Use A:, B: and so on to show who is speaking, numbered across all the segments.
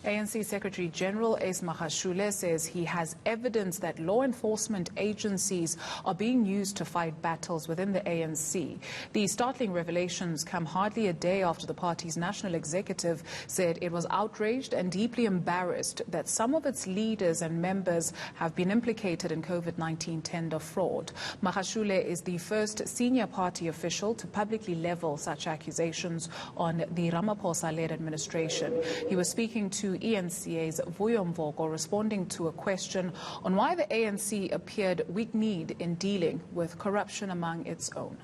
A: ANC Secretary-General Ace Magashule says he has evidence that law enforcement agencies are being used to fight battles within the ANC. The startling revelations come hardly a day after the party's national executive said it was outraged and deeply embarrassed that some of its leaders and members have been implicated in COVID-19 tender fraud. Magashule is the first senior party official to publicly level such accusations on the Ramaphosa-led administration. He was speaking to eNCA's Vuyo Mvoko, responding to a question on why the ANC appeared weak-kneed in dealing with corruption among its own.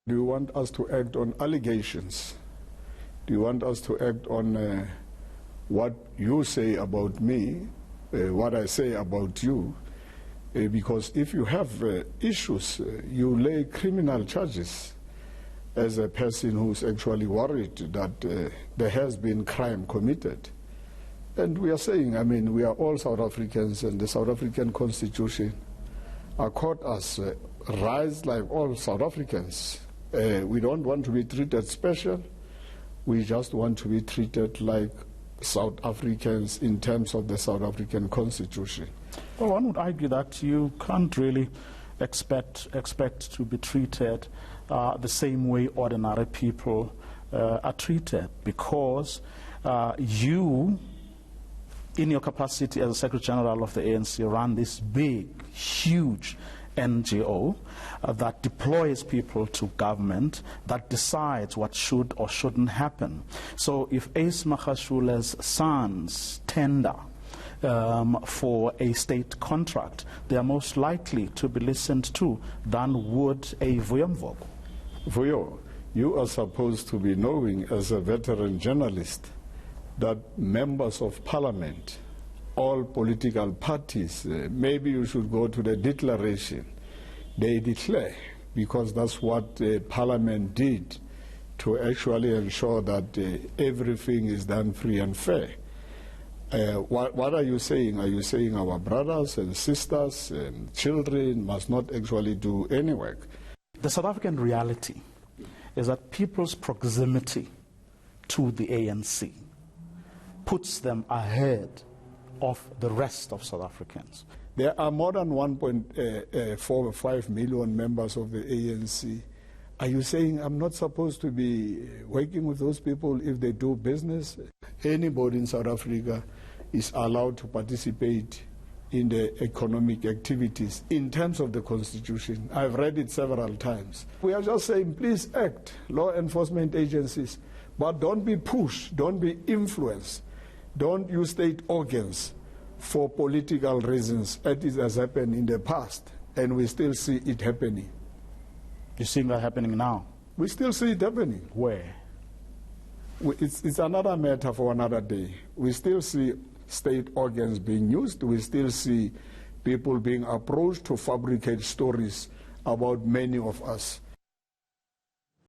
B: Do you want us to act on allegations? Do you want us to act on what you say about me, what I say about you? Because if you have issues, you lay criminal charges as a person who's actually worried that there has been crime committed. And we are saying, I mean, we are all South Africans, and the South African Constitution accord us rights like all South Africans. We don't want to be treated special. We just want to be treated like South Africans in terms of the South African Constitution.
C: Well, one would argue that you can't really expect to be treated the same way ordinary people are treated, because you, in your capacity as a Secretary-General of the ANC, run this big, huge NGO that deploys people to government, that decides what should or shouldn't happen. So if Ace Magashule's sons tender for a state contract, they are most likely to be listened to than would a Vuyo Mvoko.
B: Vuyo, you are supposed to be knowing as a veteran journalist that members of parliament, all political parties, maybe you should go to the declaration. They declare, because that's what parliament did to actually ensure that everything is done free and fair. What are you saying? Are you saying our brothers and sisters and children must not actually do any work?
C: The South African reality is that people's proximity to the ANC puts them ahead of the rest of South Africans.
B: There are more than 1.45 million members of the ANC. Are you saying I'm not supposed to be working with those people if they do business? Anybody in South Africa is allowed to participate in the economic activities in terms of the Constitution. I've read it several times. We are just saying, please act, law enforcement agencies, but don't be pushed, don't be influenced, don't use state organs for political reasons, as it has happened in the past, and we still see it happening.
C: You're seeing that happening now?
B: We still see it happening.
C: Where?
B: It's another matter for another day. We still see state organs being used. We still see people being approached to fabricate stories about many of us.